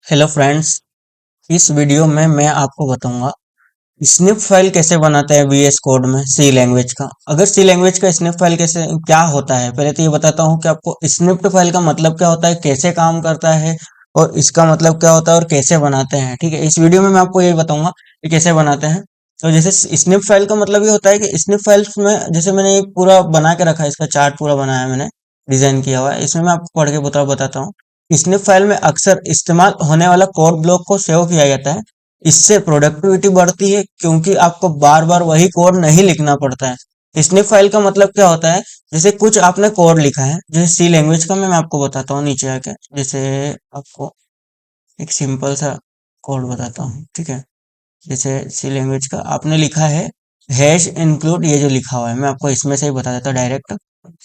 Hello friends, इस video में मैं आपको बताऊंगा स्निप फाइल कैसे बनाते हैं वीएस कोड में सी लैंग्वेज का। अगर सी लैंग्वेज का स्निप फाइल कैसे क्या होता है, पहले तो ये बताता हूँ कि आपको स्निप्ड फाइल का मतलब क्या होता है, कैसे काम करता है और इसका मतलब क्या होता है और कैसे बनाते हैं। ठीक है, इस वीडियो में मैं आपको ये बताऊंगा कि कैसे बनाते हैं। तो जैसे स्निप फाइल का मतलब ये होता है कि स्निप फाइल्स में जैसे मैंने एक पूरा बना के रखा है, इसका चार्ट पूरा बनाया है मैंने, डिजाइन किया हुआ है। इसमें मैं आपको पढ़ के बताता हूँ। स्निप फाइल में अक्सर इस्तेमाल होने वाला कोड ब्लॉक को सेव किया जाता है। इससे प्रोडक्टिविटी बढ़ती है क्योंकि आपको बार बार वही कोड नहीं लिखना पड़ता है। स्निप फाइल का मतलब क्या होता है, जैसे कुछ आपने कोड लिखा है जैसे सी लैंग्वेज का, मैं आपको बताता हूँ नीचे आके। जैसे आपको एक सिंपल सा कोड बताता हूँ, ठीक है। जैसे सी लैंग्वेज का आपने लिखा है हैश इंक्लूड, ये जो लिखा हुआ है मैं आपको इसमें से ही बता देता हूँ direct.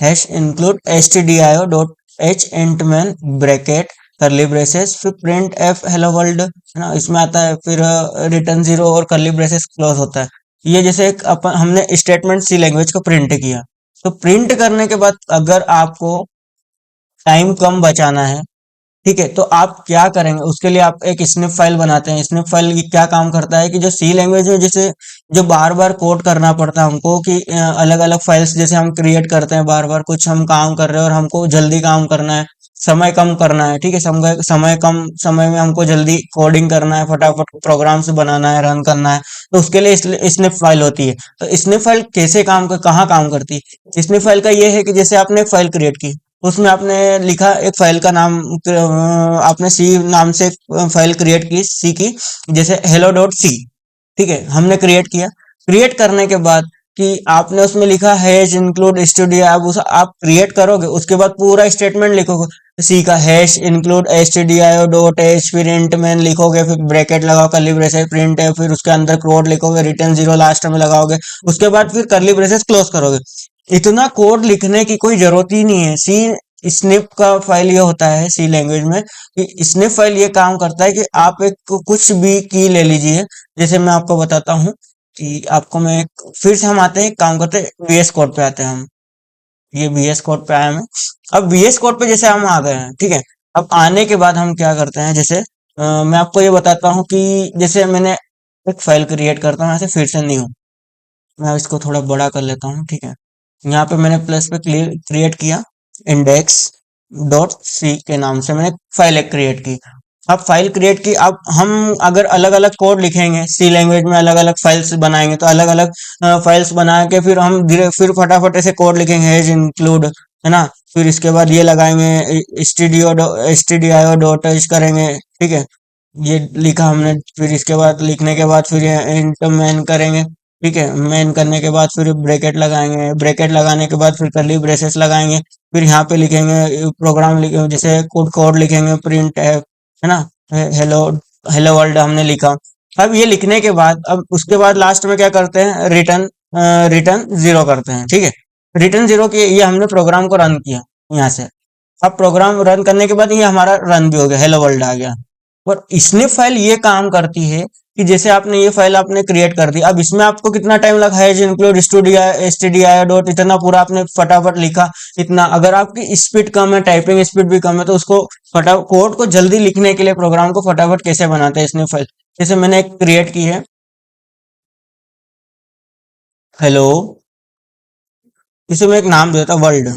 Hash include stdio dot h int main bracket curly braces फिर प्रिंट एफ हेलो वर्ल्ड, है ना, इसमें आता है। फिर रिटर्न जीरो और करली ब्रेसेस क्लोज होता है। ये जैसे एक अपन हमने स्टेटमेंट सी लैंग्वेज को प्रिंट किया, तो प्रिंट करने के बाद अगर आपको टाइम कम बचाना है, ठीक है, तो आप क्या करेंगे, उसके लिए आप एक स्निप फाइल बनाते हैं। स्निप फाइल ये क्या काम करता है कि जो सी लैंग्वेज में जैसे जो बार बार कोड करना पड़ता है हमको कि अलग अलग फाइल्स जैसे हम क्रिएट करते हैं, बार बार कुछ हम काम कर रहे हैं और हमको जल्दी काम करना है, समय कम करना है, ठीक है, समय समय कम समय में हमको जल्दी कोडिंग करना है, फटाफट प्रोग्राम्स बनाना है, रन करना है। तो उसके लिए स्निप फाइल होती है। तो स्निप फाइल कैसे काम कर कहाँ काम करती है, स्निप फाइल का ये है कि जैसे आपने एक फाइल क्रिएट की, उसमें आपने लिखा एक फाइल का नाम, आपने सी नाम से एक फाइल क्रिएट की, सी की, जैसे हेलो डॉट सी, ठीक है, हमने क्रिएट किया। क्रिएट करने के बाद कि आपने उसमें लिखा हैश इंक्लूड स्टूडियो, आप उस आप क्रिएट करोगे उसके बाद पूरा स्टेटमेंट लिखोगे। सी का hash include stdio dot H, फिर इंट में लिखोगे, फिर ब्रैकेट लगाओ, कर्ली ब्रेसेस, प्रिंट है, फिर उसके अंदर कोड लिखोगे, रिटर्न जीरो लास्ट में लगाओगे, उसके बाद फिर कर्ली ब्रेसेस क्लोज करोगे। इतना कोड लिखने की कोई जरूरत ही नहीं है। सी स्निप का फाइल ये होता है सी लैंग्वेज में कि स्निप फाइल ये काम करता है कि आप एक कुछ भी की ले लीजिए। जैसे मैं आपको बताता हूँ कि आपको मैं फिर से हम आते हैं, काम करते हैं वीएस कोड पे आते हैं हम। ये वीएस कोड पे आए हैं। अब वीएस कोड पे जैसे हम आ गए हैं, ठीक है। अब आने के बाद हम क्या करते हैं, जैसे मैं आपको ये बताता हूँ कि जैसे मैंने एक फाइल क्रिएट करता हूँ ऐसे फिर से न्यू, मैं इसको थोड़ा बड़ा कर लेता हूँ, ठीक है। यहाँ पे मैंने प्लस पे क्रिएट किया इंडेक्स डॉट सी के नाम से मैंने फाइल एक क्रिएट की। अब फाइल क्रिएट की, अब हम अगर अलग अलग कोड लिखेंगे सी लैंग्वेज में, अलग अलग फाइल्स बनाएंगे, तो अलग अलग फाइल्स बना के फिर हम धीरे फिर फटाफट ऐसे कोड लिखेंगे एज इंक्लूड, है ना। फिर इसके बाद ये लगाएंगे stdio डॉट एच करेंगे, ठीक है, ये लिखा हमने। फिर इसके बाद लिखने के बाद फिर इंट मैन करेंगे, ठीक है। मेन करने के बाद फिर ब्रैकेट लगाएंगे, ब्रैकेट लगाने के बाद फिर कर्ली ब्रेसेस लगाएंगे। फिर यहाँ पे लिखेंगे प्रोग्राम लिखेंगे, जैसे कोड कोड लिखेंगे, प्रिंट है ना, हेलो हेलो वर्ल्ड हमने लिखा। अब ये लिखने के बाद अब उसके बाद लास्ट में क्या करते हैं, रिटर्न रिटर्न जीरो करते हैं, ठीक है। रिटर्न जीरो की ये हमने प्रोग्राम को रन किया यहाँ से। अब प्रोग्राम रन करने के बाद ये हमारा रन भी हो गया, हेलो वर्ल्ड आ गया। और स्निप फाइल ये काम करती है कि जैसे आपने ये फाइल आपने क्रिएट कर दी, अब इसमें आपको कितना टाइम लगा है, इंक्लूड stdio डॉट, इतना पूरा आपने फटाफट लिखा। इतना अगर आपकी स्पीड कम है, टाइपिंग स्पीड भी कम है, तो उसको फटाफट कोड को जल्दी लिखने के लिए प्रोग्राम को फटाफट कैसे बनाते हैं स्निप फाइल, जैसे मैंने एक क्रिएट की है हेलो, इसे मैं एक नाम देता वर्ल्ड,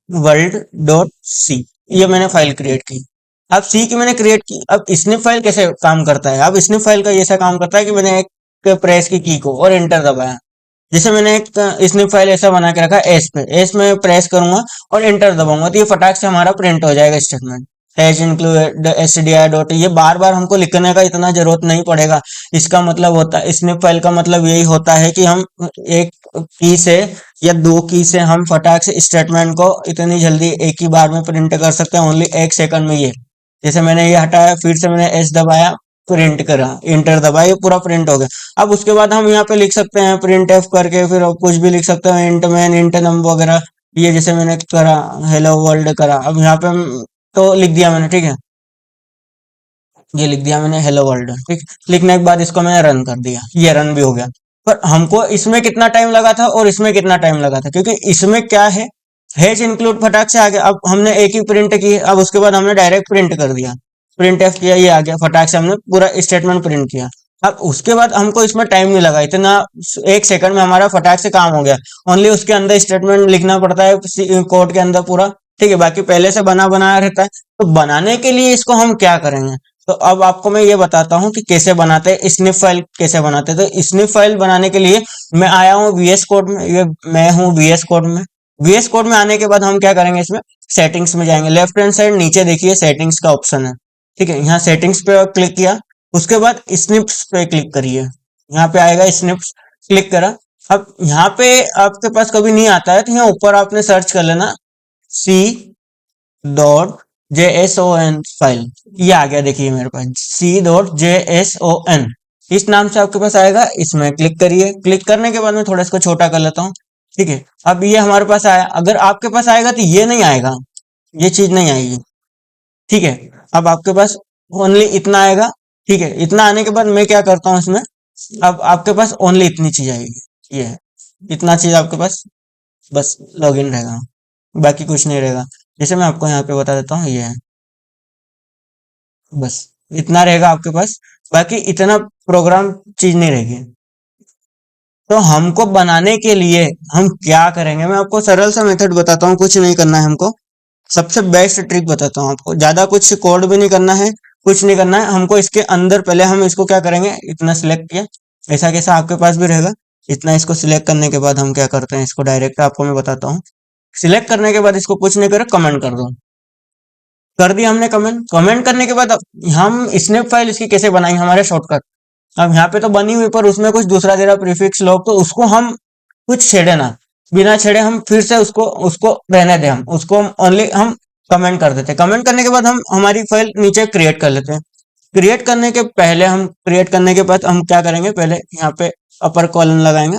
वर्ल्ड डॉट सी, ये मैंने फाइल क्रिएट की। अब सी की मैंने क्रिएट की। अब स्निप फाइल कैसे काम करता है, अब स्निप फाइल का ऐसा काम करता है कि मैंने एक प्रेस की को और एंटर दबाया। जैसे मैंने एक स्निप फाइल ऐसा बना के रखा एस पे, एस में प्रेस करूंगा और एंटर दबाऊंगा तो ये फटाक से हमारा प्रिंट हो जाएगा statement. Hash include stdio dot, ये बार बार हमको लिखने का इतना जरूरत नहीं पड़ेगा। इसका मतलब होता है, स्निप फाइल का मतलब यही होता है कि हम एक की से या दो की से हम फटाक से स्टेटमेंट को इतनी जल्दी एक ही बार में प्रिंट कर सकते हैं, ओनली एक सेकंड में। ये जैसे मैंने ये हटाया, फिर से मैंने एस दबाया, प्रिंट करा, इंटर दबाया, ये पूरा प्रिंट हो गया। अब उसके बाद हम यहाँ पे लिख सकते हैं प्रिंट एफ करके, फिर कुछ भी लिख सकते हैं, इंट मैन, इंट नम वगैरह। ये जैसे मैंने करा हेलो वर्ल्ड करा, अब यहाँ पे तो लिख दिया मैंने, ठीक है, ये लिख दिया मैंने हेलो वर्ल्ड, ठीक। लिखने के बाद इसको मैंने रन कर दिया, ये रन भी हो गया। पर हमको इसमें कितना टाइम लगा था और इसमें कितना टाइम लगा था, क्योंकि इसमें क्या है, हैश इंक्लूड फटाक से आ गया। अब हमने एक ही प्रिंट की, अब उसके बाद हमने डायरेक्ट प्रिंट कर दिया। प्रिंट एफ किया, ये आ गया, फटाक से हमने पूरा स्टेटमेंट प्रिंट किया। अब उसके बाद हमको इसमें टाइम नहीं लगा इतना, 1 सेकंड में हमारा फटाक से काम हो गया। ओनली उसके अंदर स्टेटमेंट लिखना पड़ता है कोड के अंदर पूरा, ठीक है, बाकी पहले से बना बनाया रहता है। तो बनाने के लिए इसको हम क्या करेंगे, तो अब आपको मैं ये बताता हूँ कि कैसे बनाते हैं, स्निप फाइल कैसे बनाते हैं। तो स्निप फाइल बनाने के लिए मैं आया हूँ वीएस कोड में, ये मैं हूँ वीएस कोड में। वीएस कोड में आने के बाद हम क्या करेंगे, इसमें सेटिंग्स में जाएंगे, लेफ्ट हैंड साइड नीचे देखिए सेटिंग्स का ऑप्शन है, ठीक है, यहाँ सेटिंग्स पे क्लिक किया, उसके बाद स्निप्स पे क्लिक करिए, यहाँ पे आएगा स्निप्स, क्लिक करा। अब यहाँ पे आपके पास कभी नहीं आता है तो यहाँ ऊपर आपने सर्च कर लेना C.JSON फाइल, ये आ गया, देखिए मेरे पास C.JSON, इस नाम से आपके पास आएगा, इसमें क्लिक करिए। क्लिक करने के बाद मैं थोड़ा इसको छोटा कर लेता हूँ, ठीक है। अब ये हमारे पास आया, अगर आपके पास आएगा तो ये नहीं आएगा, ये चीज नहीं आएगी, ठीक है। अब आपके पास ओनली इतना आएगा, ठीक है। इतना आने के बाद मैं क्या करता हूँ इसमें, अब आपके पास ओनली इतनी चीज आएगी, ये है, इतना चीज आपके पास बस लॉगिन रहेगा, बाकी कुछ नहीं रहेगा। जैसे मैं आपको यहाँ पे बता देता हूँ, ये है, बस इतना रहेगा आपके पास, बाकी इतना प्रोग्राम चीज नहीं रहेगी। तो हमको बनाने के लिए हम क्या करेंगे, मैं आपको सरल सा मेथड बताता हूँ, कुछ नहीं करना है हमको, सबसे बेस्ट ट्रिक बताता हूँ आपको, ज्यादा कुछ कोड भी नहीं करना है, कुछ नहीं करना है हमको। इसके अंदर पहले हम इसको क्या करेंगे, इतना सिलेक्ट किया, ऐसा कैसा आपके पास भी रहेगा, इतना इसको सिलेक्ट करने के बाद हम क्या करते हैं, इसको डायरेक्ट आपको मैं बताता हूँ। सिलेक्ट करने के बाद इसको कुछ नहीं करे, कमेंट कर दो, कर दिया हमने कमेंट। कमेंट करने के बाद अब हम स्नैप फाइल इसकी कैसे बनाएंगे, हमारे शॉर्टकट, अब यहाँ पे तो बनी हुई पर उसमें कुछ दूसरा दे रहा प्रीफिक्स लॉग, तो उसको हम कुछ छेड़े ना, बिना छेड़े हम फिर से उसको उसको रहने दें, हम उसको ओनली हम कमेंट कर देते हैं। कमेंट करने के बाद हम हमारी फाइल नीचे क्रिएट कर लेते हैं। क्रिएट करने के पहले हम क्रिएट करने के बाद हम क्या करेंगे, पहले यहाँ पे अपर कॉलन लगाएंगे,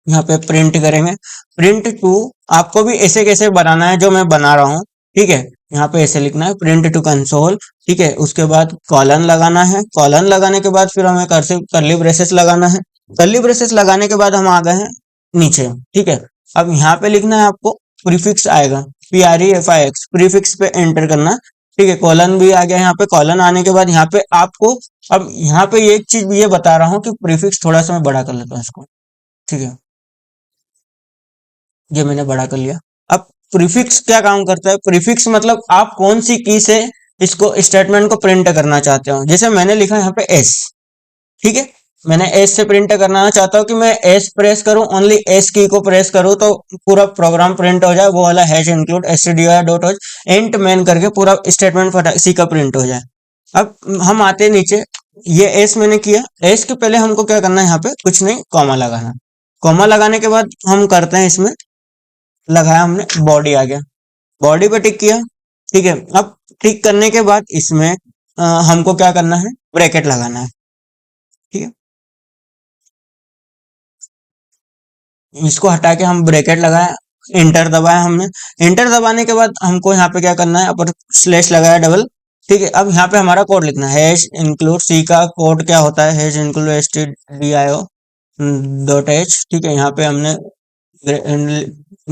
यहाँ पे प्रिंट करेंगे, प्रिंट टू, आपको भी ऐसे कैसे बनाना है जो मैं बना रहा हूँ, ठीक है। यहाँ पे ऐसे लिखना है प्रिंट टू कंसोल, ठीक है। उसके बाद कॉलन लगाना है, कॉलन लगाने के बाद फिर हमें करली ब्रेसेस लगाना है, करली ब्रेसेस लगाने के बाद हम आ गए हैं नीचे, ठीक है। अब यहाँ पे लिखना है आपको प्रीफिक्स आएगा, PREFIX, प्रीफिक्स पे एंटर करना, ठीक है। कॉलन भी आ गया, यहाँ पे कॉलन आने के बाद यहाँ पे आपको, अब यहाँ पे एक चीज ये बता रहा हूँ कि प्रीफिक्स थोड़ा सा मैं बड़ा कर लेता हूँ इसको, ठीक है, ये मैंने बड़ा कर लिया। अब प्रीफिक्स क्या काम करता है, प्रीफिक्स मतलब आप कौन सी की से इसको स्टेटमेंट को प्रिंट करना चाहते हो। जैसे मैंने लिखा यहाँ पे एस, ठीक है, मैंने एस से प्रिंट करना चाहता हूँ कि मैं एस प्रेस करूं, ओनली एस की को प्रेस करूं तो पूरा प्रोग्राम प्रिंट हो जाए, वो वाला hash include stdio dot Ant Man करके पूरा स्टेटमेंट फटा सी का प्रिंट हो जाए। अब हम आते हैं नीचे, ये एस मैंने किया, एस के पहले हमको क्या करना है, यहाँ पे कुछ नहीं, कॉमा लगाना, कॉमा लगाने के बाद हम करते हैं, इसमें लगाया हमने, बॉडी आ गया, बॉडी पे टिक किया, ठीक है। अब टिक करने के बाद इसमें हमको क्या करना है, ब्रैकेट लगाना है, ठीक है। इसको हटा के हम ब्रैकेट लगाया, इंटर दबाया हमने, इंटर दबाने के बाद हमको यहाँ पे क्या करना है, अपर स्लैश लगाया डबल, ठीक है। अब यहाँ पे हमारा कोड लिखना है, हैश इंक्लूड सी का कोड क्या होता है, hash include stdio dot H, ठीक है। यहाँ पे हमने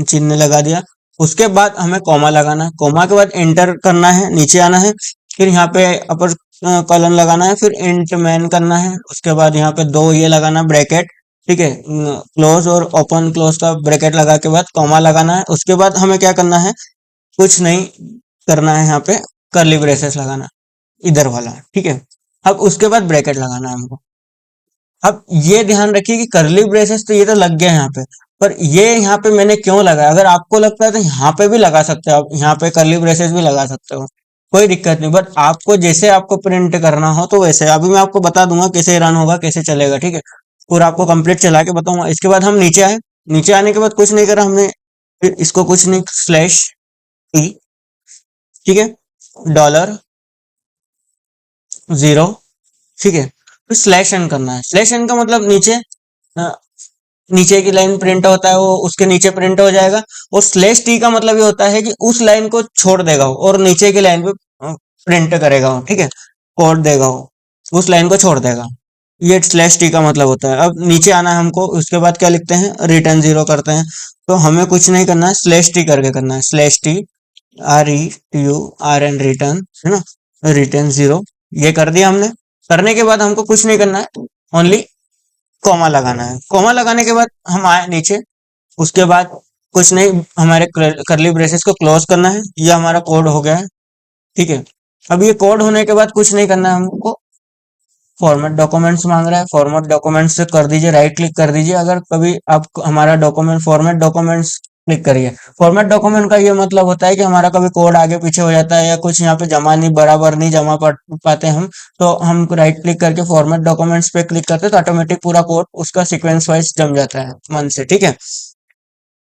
चिन्ह लगा दिया, उसके बाद हमें कॉमा लगाना है, कॉमा के बाद एंटर करना है, नीचे आना है, फिर यहाँ पे अपर कॉलन लगाना है, फिर इंट मैन करना है, उसके बाद यहाँ पे दो ये लगाना ब्रैकेट, ठीक है, क्लोज और ओपन क्लोज का ब्रैकेट लगा के बाद कॉमा लगाना है। उसके बाद हमें क्या करना है, कुछ नहीं करना है, यहाँ पे कर्ली ब्रेसेस लगाना, इधर वाला, ठीक है। अब उसके बाद ब्रैकेट लगाना है हमको। अब ये ध्यान रखिए कि करली ब्रेसेस तो ये तो लग गया यहाँ पे, पर ये यहाँ पे मैंने क्यों लगाया, अगर आपको लगता है तो यहाँ पे भी लगा सकते हो, आप यहाँ पे करली ब्रेसेस भी लगा सकते हो, कोई दिक्कत नहीं, बट आपको जैसे आपको प्रिंट करना हो तो वैसे। अभी मैं आपको बता दूंगा कैसे रन होगा, कैसे चलेगा, ठीक है, पूरा आपको कंप्लीट चला के बताऊंगा। इसके बाद हम नीचे आए, नीचे आने के बाद कुछ नहीं करा हमने, फिर इसको कुछ नहीं, स्लैश टी, ठीक है, डॉलर जीरो, ठीक है, फिर स्लैश एन करना है। स्लैश एन का मतलब नीचे नीचे की लाइन प्रिंट होता है, वो उसके नीचे प्रिंट हो जाएगा, और स्लैश टी का मतलब ये होता है कि उस लाइन को छोड़ देगा वो और नीचे की लाइन पे प्रिंट करेगा वो, ठीक है, कोड देगा वो, उस लाइन को छोड़ देगा, ये स्लैश टी का मतलब होता है। अब नीचे आना है हमको, उसके बाद क्या लिखते हैं, रिटर्न जीरो करते हैं, तो हमें कुछ नहीं करना है, स्लैश टी करके करना है, स्लैश टी RETURN, रिटर्न, है ना। रिटर्न 0 ये कर दिया हमने। करने के बाद हमको कुछ नहीं करना है, ओनली कॉमा लगाना है। कॉमा लगाने के बाद हम आए नीचे, उसके बाद कुछ नहीं, हमारे करली ब्रेसेस को क्लोज करना है। ये हमारा कोड हो गया है, ठीक है। अब ये कोड होने के बाद कुछ नहीं करना है हमको, फॉर्मेट डॉक्यूमेंट्स मांग रहा है, फॉर्मेट डॉक्यूमेंट्स से कर दीजिए, राइट क्लिक कर दीजिए। अगर कभी आप हमारा डॉक्यूमेंट फॉर्मेट डॉक्यूमेंट्स क्लिक करिए। फॉर्मेट डॉक्यूमेंट का ये मतलब होता है कि हमारा कभी कोड आगे पीछे हो जाता है या कुछ यहाँ पे जमा नहीं, बराबर नहीं जमा पाते हम, तो हम राइट क्लिक करके फॉर्मेट डॉक्यूमेंट्स पे क्लिक करते हैं तो ऑटोमेटिक पूरा कोड उसका सीक्वेंस वाइज जम जाता है मन से, ठीक है।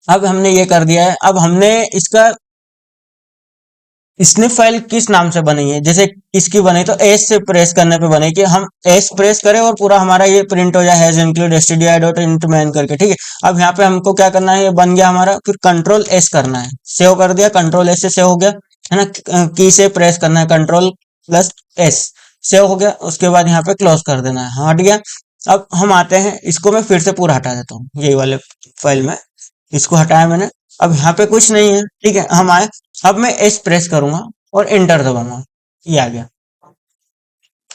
अब हमने ये कर दिया है। अब हमने इसका स्निप फाइल किस नाम से बनी है, जैसे इसकी बनी तो एस से प्रेस करने पे बने, कि हम एस प्रेस करें और पूरा हमारा ये प्रिंट हो जाए, has include stdio dot int man करके, ठीक है। अब यहाँ पे हमको क्या करना है, ये बन गया हमारा, फिर कंट्रोल एस करना है, सेव कर दिया, कंट्रोल एस से सेव हो गया, है ना। की से प्रेस करना है, कंट्रोल प्लस एस, सेव हो गया। उसके बाद यहाँ पे क्लोज कर देना है, हट गया। अब हम आते हैं, इसको मैं फिर से पूरा हटा देता हूँ, यही वाले फाइल में इसको हटाया मैंने। अब यहाँ पे कुछ नहीं है, ठीक है। हम आए, अब मैं एस प्रेस करूंगा और एंटर दबाऊंगा, ये आ गया।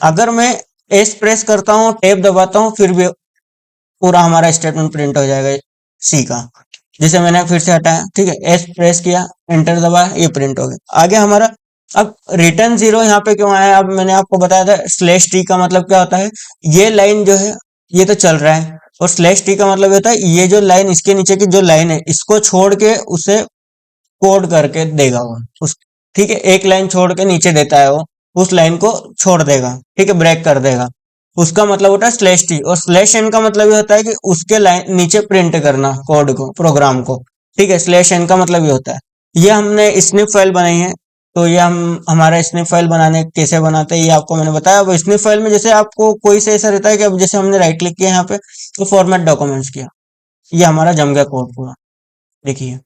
अगर मैं एस प्रेस करता हूँ, टैब दबाता हूँ, फिर भी पूरा हमारा स्टेटमेंट प्रिंट हो जाएगा सी का। जैसे मैंने फिर से हटाया, ठीक है, एस प्रेस किया, एंटर दबाया, ये प्रिंट हो गया, आगे हमारा। अब रिटर्न 0 यहाँ पे क्यों आया, अब मैंने आपको बताया था स्लैश टी का मतलब क्या होता है, ये लाइन जो है ये तो चल रहा है, और स्लैश टी का मतलब होता है ये जो लाइन, इसके नीचे की जो लाइन है, इसको छोड़ के उसे कोड करके देगा वो उस, ठीक है। एक लाइन छोड़ के नीचे देता है वो, उस लाइन को छोड़ देगा, ठीक है, ब्रेक कर देगा। उसका मतलब होता है स्लैश टी, और स्लैश एन का मतलब ये होता है कि उसके लाइन नीचे प्रिंट करना कोड को, प्रोग्राम को, ठीक है। स्लैश एन का मतलब ये होता है। ये हमने स्निप फाइल बनाई है, तो ये हम हमारा स्निप फाइल बनाने कैसे बनाते हैं ये आपको मैंने बताया। अब स्निप फाइल में जैसे आपको कोई से ऐसा रहता है कि अब जैसे हमने राइट क्लिक किया यहाँ पे तो फॉर्मेट डॉक्यूमेंट्स किया, ये हमारा जम गया कोड पूरा, देखिए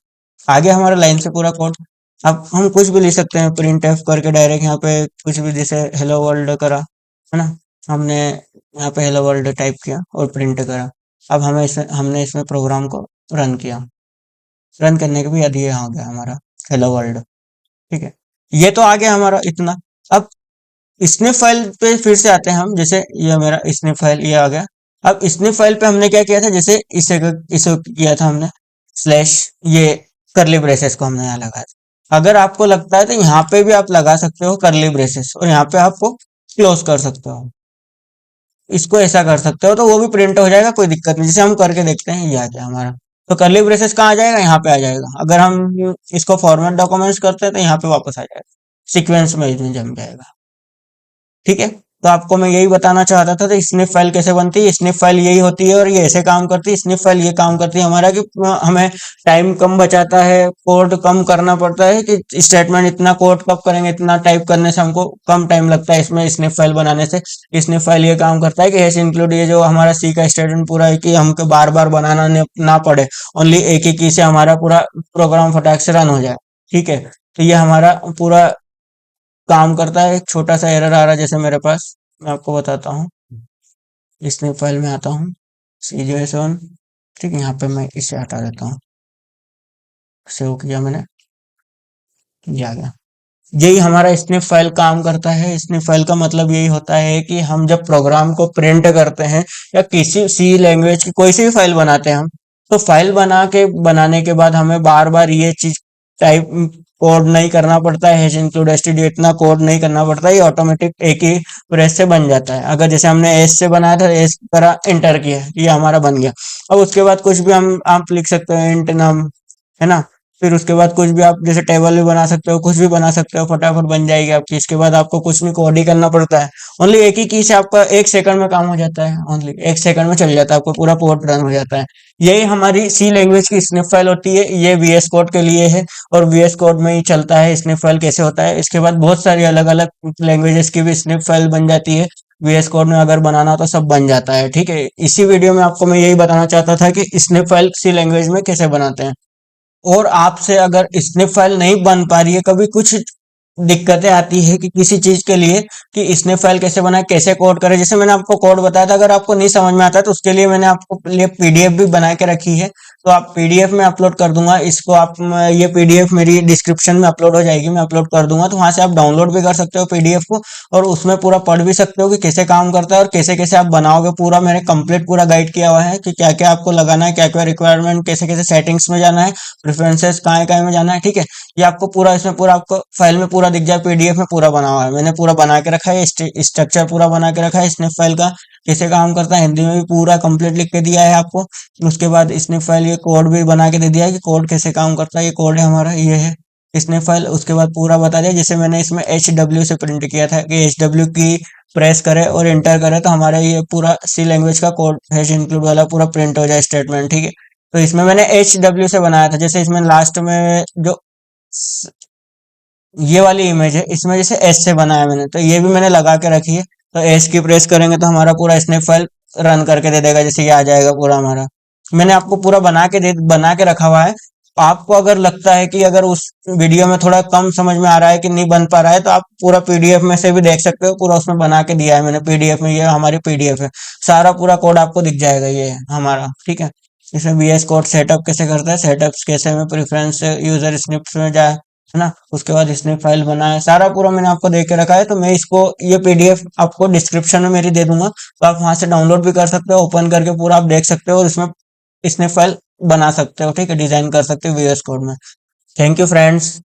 आगे हमारा लाइन से पूरा कोड। अब हम कुछ भी लिख सकते हैं, प्रिंट एफ करके डायरेक्ट यहाँ पे कुछ भी, जैसे हेलो वर्ल्ड करा, है ना, हमने यहाँ पे हेलो वर्ल्ड टाइप किया और प्रिंट करा। अब हमने इसमें प्रोग्राम को रन किया, रन करने के बाद ये आ गया हमारा हेलो वर्ल्ड, ठीक है। ये तो आ गया हमारा इतना। अब स्निप फाइल पे फिर से आते हैं हम, जैसे ये मेरा स्निप फाइल ये आ गया। अब स्निप फाइल पे हमने क्या किया था, जैसे इसे किया था हमने स्लैश, ये करली ब्रेसेस को हमने यहाँ लगाया था। अगर आपको लगता है तो यहाँ पे भी आप लगा सकते हो करली ब्रेसेस, और यहाँ पे आपको क्लोज कर सकते हो, इसको ऐसा कर सकते हो, तो वो भी प्रिंट हो जाएगा, कोई दिक्कत नहीं। जैसे हम करके देखते हैं, ये आ गया हमारा, तो करली ब्रेसेस कहाँ आ जाएगा, यहाँ पे आ जाएगा। अगर हम इसको फॉर्मेट डॉक्यूमेंट्स करते हैं तो यहाँ पे वापस आ जाएगा, सीक्वेंस में इसमें जम जाएगा, ठीक है। तो आपको मैं यही बताना चाहता था, तो स्निप फाइल कैसे बनती है। स्निप फाइल यही होती है और ये ऐसे काम करती है। स्निप फाइल ये काम करती है हमारा कि हमें टाइम कम बचाता है, कोड कम करना पड़ता है, कि स्टेटमेंट इतना कोड कब करेंगे, इतना टाइप करने से हमको कम टाइम लगता है इसमें स्निप फाइल बनाने से। स्निप फाइल ये काम करता है कि हैश इंक्लूड, ये जो हमारा सी का स्टेटमेंट पूरा है, कि हमको बार बार बनाना ना पड़े, ओनली एक ही की से हमारा पूरा प्रोग्राम फटाक से रन हो जाए, ठीक है। तो ये हमारा पूरा काम करता है। एक छोटा सा एरर आ रहा है जैसे मेरे पास, मैं आपको बताता हूँ। स्निप फाइल में आता हूँ, CJ7, ठीक है, यहाँ पे मैं इसे हटा देता हूँ, सेव किया मैंने, ये आ गया। यही हमारा स्निप फाइल काम करता है। स्निप फाइल का मतलब यही होता है कि हम जब प्रोग्राम को प्रिंट करते हैं या किसी सी लैंग्वेज की कोई सी भी फाइल बनाते हैं हम, तो फाइल बनाने के बाद हमें बार बार ये चीज टाइप कोड नहीं करना पड़ता है, हैश इंक्लूड stdio इतना कोड नहीं करना पड़ता है, ये ऑटोमेटिक एक ही प्रेस से बन जाता है। अगर जैसे हमने एस से बनाया था, एस करा, एंटर किया, ये हमारा बन गया। अब उसके बाद कुछ भी हम आप लिख सकते हो, इंट नम, है ना। फिर उसके बाद कुछ भी आप जैसे टेबल भी बना सकते हो, कुछ भी बना सकते हो, फटाफट बन जाएगी आपकी। इसके बाद आपको कुछ नहीं कोड ही करना पड़ता है, ओनली एक ही की से आपका 1 सेकंड में काम हो जाता है, ओनली 1 सेकंड में चल जाता है, आपको पूरा पोर्ट रन हो जाता है। यही हमारी सी लैंग्वेज की स्निप फाइल होती है। ये VS कोड के लिए है और VS कोड में ही चलता है स्निप फाइल कैसे होता है। इसके बाद बहुत सारी अलग अलग लैंग्वेजेस की भी स्निप फाइल बन जाती है। VS कोड में अगर बनाना हो तो सब बन जाता है, ठीक है। इसी वीडियो में आपको मैं यही बताना चाहता था कि स्निप फाइल सी लैंग्वेज में कैसे बनाते हैं। और आपसे अगर स्निप फाइल नहीं बन पा रही है, कभी कुछ दिक्कतें आती है कि किसी चीज के लिए कि स्नैप फाइल कैसे बनाए, कैसे कोड करें। जैसे मैंने आपको कोड बताया था, अगर आपको नहीं समझ में आता है तो उसके लिए मैंने आपको लिए पीडीएफ भी बना के रखी है, तो आप पीडीएफ में अपलोड कर दूंगा इसको। आप ये पीडीएफ मेरी डिस्क्रिप्शन में अपलोड हो जाएगी, मैं अपलोड कर दूंगा, तो वहां से आप डाउनलोड भी कर सकते हो पीडीएफ को, और उसमें पूरा पढ़ भी सकते हो कि कैसे काम करता है और कैसे कैसे आप बनाओगे। पूरा मैंने कंप्लीट पूरा गाइड किया हुआ है कि क्या क्या आपको लगाना है, क्या क्या रिक्वायरमेंट, कैसे कैसे सेटिंग्स में जाना है, प्रेफरेंसेस कहाँ कहाँ में जाना है, ठीक है। ये आपको पूरा इसमें पूरा आपको फाइल में पूरा दिख जाए, पीडीएफ में पूरा बना हुआ है, मैंने पूरा बना के रखा है, स्ट्रक्चर पूरा बना के रखा है स्नैप फाइल का, कैसे काम करता है, हिंदी में भी पूरा कंप्लीट लिख के दिया है आपको। उसके बाद स्नैप फाइल ये कोड भी बना के दे दिया है कि कोड कैसे काम करता है, ये कोड है हमारा, ये है स्नैप फाइल। उसके बाद पूरा बता दिया, जैसे मैंने इसमें HW से प्रिंट किया था कि HW की प्रेस करे और इंटर करे तो हमारा ये पूरा सी लैंग्वेज का कोड हैश इंक्लूड वाला पूरा प्रिंट हो जाए स्टेटमेंट, ठीक है। तो इसमें मैंने HW से बनाया था, जैसे इसमें लास्ट में जो ये वाली इमेज है, इसमें जैसे एस से बनाया मैंने, तो ये भी मैंने लगा के रखी है। तो एस की प्रेस करेंगे तो हमारा पूरा स्नैप फाइल रन करके दे देगा, जैसे ये आ जाएगा पूरा हमारा। मैंने आपको पूरा बना के रखा हुआ है। आपको अगर लगता है कि अगर उस वीडियो में थोड़ा कम समझ में आ रहा है कि नहीं बन पा रहा है, तो आप पूरा पीडीएफ में से भी देख सकते हो, पूरा उसमें बना के दिया है मैंने पीडीएफ में, ये हमारी पीडीएफ है। सारा पूरा कोड आपको दिख जाएगा, ये है हमारा, ठीक है। इसमें वीएस कोड सेटअप कैसे करता है, सेटअप्स कैसे में प्रेफरेंस यूजर स्निप्स में जाए, है ना। उसके बाद इसने फाइल बना है, सारा पूरा मैंने आपको दे के रखा है। तो मैं इसको ये पीडीएफ आपको डिस्क्रिप्शन में मेरी दे दूंगा, तो आप वहां से डाउनलोड भी कर सकते हो, ओपन करके पूरा आप देख सकते हो, और इसमें इसने फाइल बना सकते हो, ठीक है, डिजाइन कर सकते हो वीएस कोड में। Thank you friends.